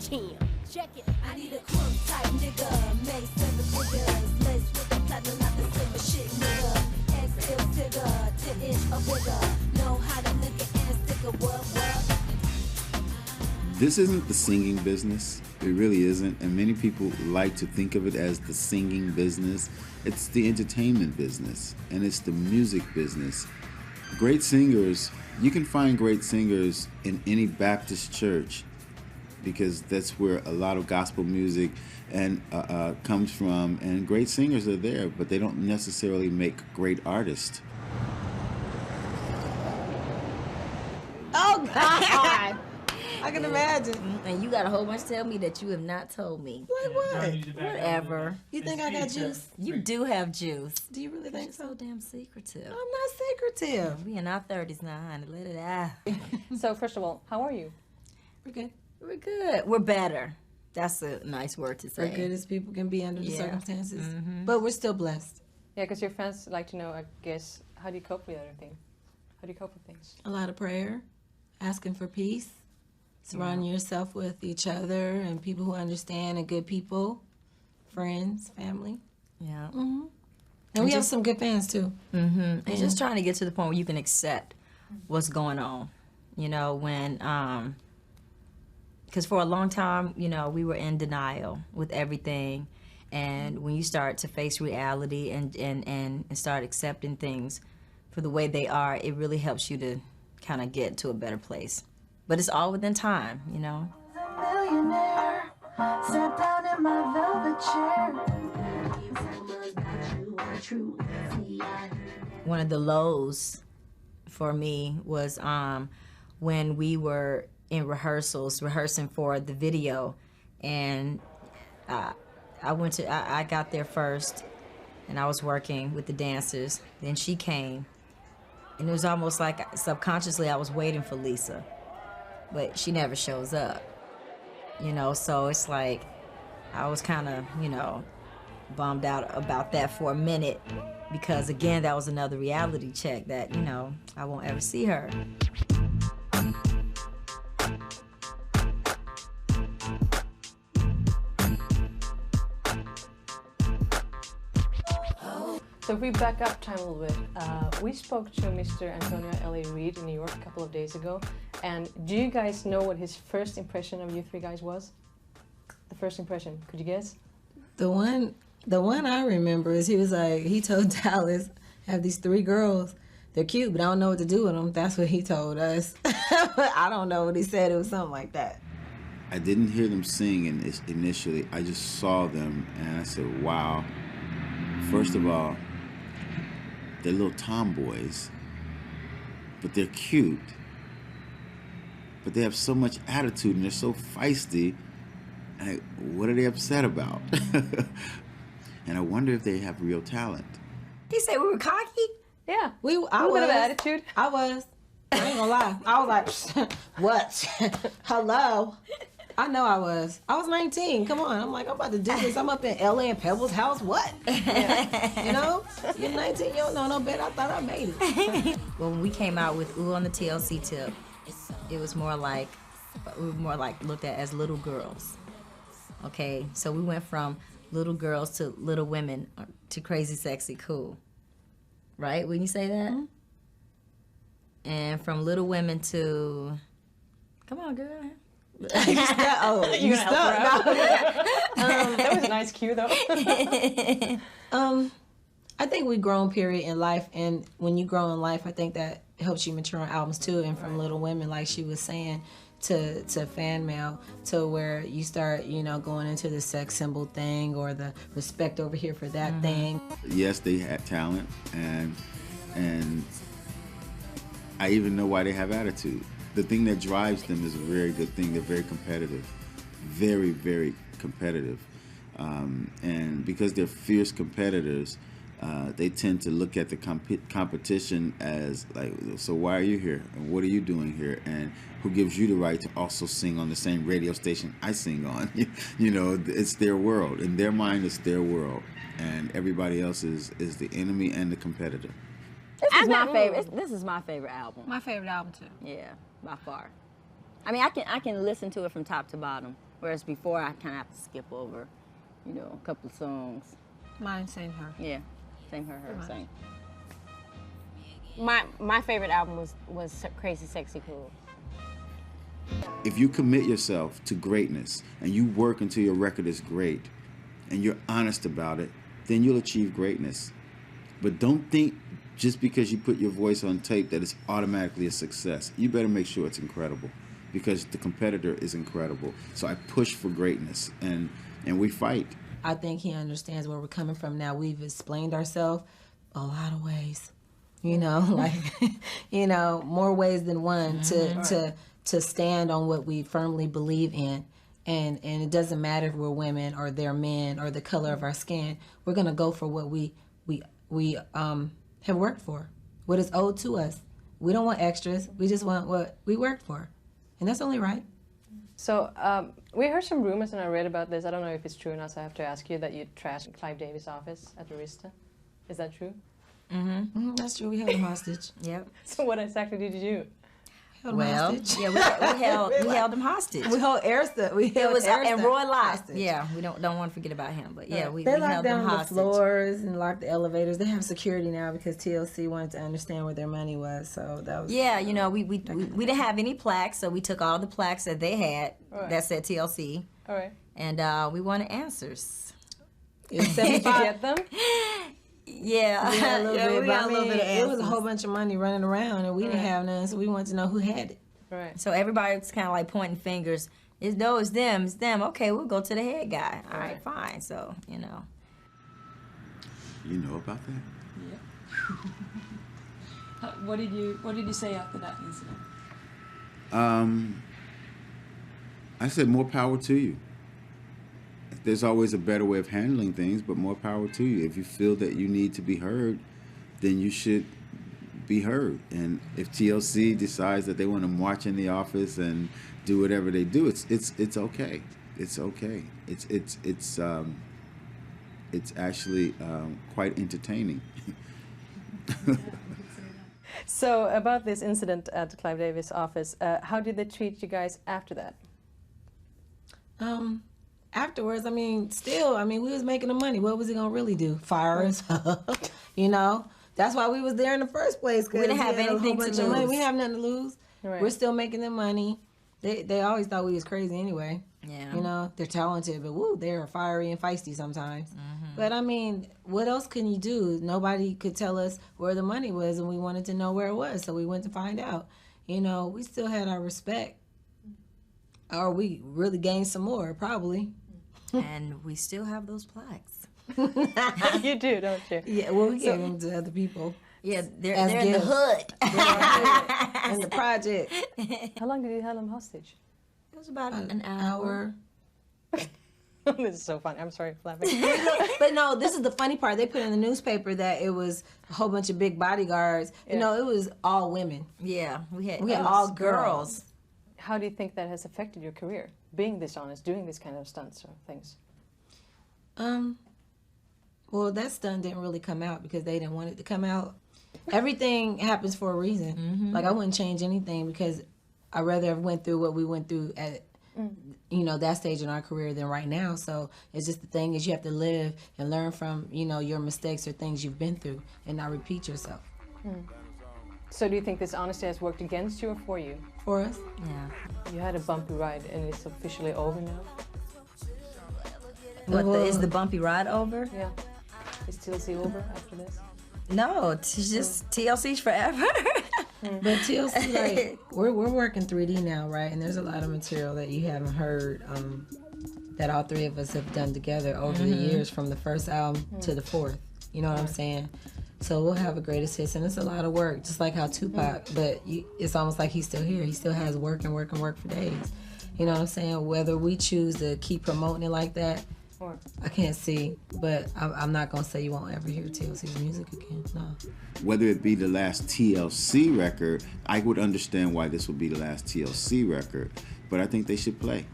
Kim. Check it. I need a crumb type nigga, make 7 figures, lace with the platinum, not the silver shit nigga. XL figure, 10 inch or bigger, know how to lick it and stick a what. This isn't the singing business. It really isn't, and many people like to think of it as the singing business. It's the entertainment business, and it's the music business. Great singers, you can find great singers in any Baptist church because that's where a lot of gospel music and comes from, and great singers are there, but they don't necessarily make great artists. Oh, God! I can imagine. And you got a whole bunch to tell me that you have not told me. Like what? Whatever. You think I got juice? You do have juice. Do you really think so damn secretive. I'm not secretive. We in our 30s now, honey. Let it out. So first of all, how are you? We're good. We're good. We're better. That's a nice word to say. We're good as people can be under the Yeah. circumstances. Mm-hmm. But we're still blessed. Yeah, because your fans like to know, I guess, how do you cope with everything? How do you cope with things? A lot of prayer, asking for peace, surrounding yourself with each other and people who understand and good people, friends, family. Yeah. Mm-hmm. And we have some good fans too. Mm-hmm. And just trying to get to the point where you can accept what's going on. You know, when, because for a long time, you know, we were in denial with everything. And when you start to face reality and start accepting things for the way they are, it really helps you to kind of get to a better place. But it's all within time, you know. Millionaire, sat down in my velvet chair. One of the lows for me was when we were in rehearsals, rehearsing for the video, and I got there first, and I was working with the dancers. Then she came, and it was almost like subconsciously I was waiting for Lisa, but she never shows up, you know, so it's like I was kind of, you know, bummed out about that for a minute because, again, that was another reality check that, you know, I won't ever see her. So if we back up time a little bit, we spoke to Mr. Antonio LA Reid in New York a couple of days ago, and do you guys know what his first impression of you three guys was? The first impression, could you guess? The one I remember is he was like, he told Dallas, have these 3 girls. They're cute, but I don't know what to do with them. That's what he told us. I don't know what he said. It was something like that. I didn't hear them sing initially. I just saw them, and I said, wow. First of all, they're little tomboys, but they're cute. But they have so much attitude, and they're so feisty. And what are they upset about? And I wonder if they have real talent. He said we were cocky? Yeah, I a little bit of attitude. I was. I ain't gonna lie. I was like, what? Hello? I know I was. I was 19. Come on. I'm like, I'm about to do this. I'm up in LA in Pebble's house. What? Yeah. You know? You're 19. You don't know no better. I thought I made it. Well, when we came out with Ooh on the TLC tip, it was more like, we were more like looked at as little girls. Okay? So we went from little girls to little women to crazy, sexy, cool. Right? Wouldn't you say that? Mm-hmm. And from little women to, come on, girl. You gonna help her out? That was a nice cue, though. I think we've grown, period, in life, and when you grow in life, I think that helps you mature on albums too. And from Little Women, like she was saying, to fan mail, to where you start, you know, going into the sex symbol thing or the respect over here for that thing. Yes, they had talent, and I even know why they have attitude. The thing that drives them is a very good thing. They're very competitive, very, very competitive. And because they're fierce competitors, they tend to look at the competition as like, so why are you here? And what are you doing here? And who gives you the right to also sing on the same radio station I sing on? You know, it's their world. In their mind, it's their world. And everybody else is the enemy and the competitor. This is my favorite. This is my favorite album. My favorite album too. Yeah, by far. I mean, I can listen to it from top to bottom. Whereas before, I kind of have to skip over, you know, a couple of songs. Mine, same her. Yeah, same her, same. My favorite album was Crazy Sexy Cool. If you commit yourself to greatness and you work until your record is great and you're honest about it, then you'll achieve greatness. But don't think just because you put your voice on tape that it's automatically a success. You better make sure it's incredible, because the competitor is incredible. So I push for greatness, and we fight. I think he understands where we're coming from now. We've explained ourselves a lot of ways, you know, like, you know, more ways than one to stand on what we firmly believe in. And it doesn't matter if we're women or they're men or the color of our skin. We're going to go for what we have worked for, what is owed to us. We don't want extras. We just want what we worked for. And that's only right. So we heard some rumors, and I read about this. I don't know if it's true or not, so I have to ask you, that you trashed Clive Davis' office at Arista. Is that true? That's true. We held him hostage. Yep. So what exactly did you do? Well, hostage. yeah, we held him hostage. We held Arista. It was and Roy Lott. hostage. Yeah, we don't want to forget about him, but yeah, we They held locked him down the hostage. floors and locked the elevators. They have security now because TLC wanted to understand where their money was. So that was Yeah, you know, we didn't have any plaques, so we took all the plaques that they had that said TLC, All right. and we wanted answers. Did you get them? Yeah, We got a little bit, we but got I a little mean, bit of it was a answers. whole bunch of money running around, and we didn't have none, so we wanted to know who had it. Right. So everybody was kind of like pointing fingers. It's them. Okay, we'll go to the head guy. All right, fine. So, you know. You know about that? Yeah. What did you say after that incident? I said more power to you. There's always a better way of handling things, but more power to you. If you feel that you need to be heard, then you should be heard. And if TLC decides that they want to march in the office and do whatever they do, it's okay. It's okay. It's actually quite entertaining. So about this incident at Clive Davis' office, how did they treat you guys after that? Afterwards, we was making the money. What was he gonna really do? Fire us? You know? That's why we was there in the first place. We didn't have anything to lose. We didn't have nothing to lose. Right. We're still making them money. They always thought we was crazy anyway. Yeah. You know, they're talented, but woo, they're fiery and feisty sometimes. But I mean, what else can you do? Nobody could tell us where the money was, and we wanted to know where it was, so we went to find out. You know, we still had our respect. Or we really gained some more, probably. And we still have those plaques. You do, don't you? Yeah, well, we gave them to other people. Yeah, they're As in the gifts. hood. In the project. How long did you hold them hostage? It was about an hour. This is so funny. I'm sorry for laughing. But no, this is the funny part. They put in the newspaper that it was a whole bunch of big bodyguards. You know, it was all women. Yeah, we had We had all girls. girls. How do you think that has affected your career? Being dishonest, doing this kind of stunts or things? Well, that stunt didn't really come out because they didn't want it to come out. Everything happens for a reason. Like, I wouldn't change anything because I'd rather have went through what we went through at, you know, that stage in our career than right now. So it's just the thing is you have to live and learn from, you know, your mistakes or things you've been through and not repeat yourself. So do you think this honesty has worked against you or for you? For us? Yeah. You had a bumpy ride and it's officially over now? Is the bumpy ride over? Yeah. Is TLC over after this? No, it's just TLC's forever. But TLC, like, we're working 3D now, right? And there's a lot of material that you haven't heard that all three of us have done together over the years, from the first album to the fourth. You know what I'm saying? So we'll have a greatest hits, and it's a lot of work, just like how Tupac. But it's almost like he's still here. He still has work and work and work for days. You know what I'm saying? Whether we choose to keep promoting it like that, I can't see, but I'm not gonna say you won't ever hear TLC's music again. No. Whether it be the last TLC record, I would understand why this would be the last TLC record, but I think they should play.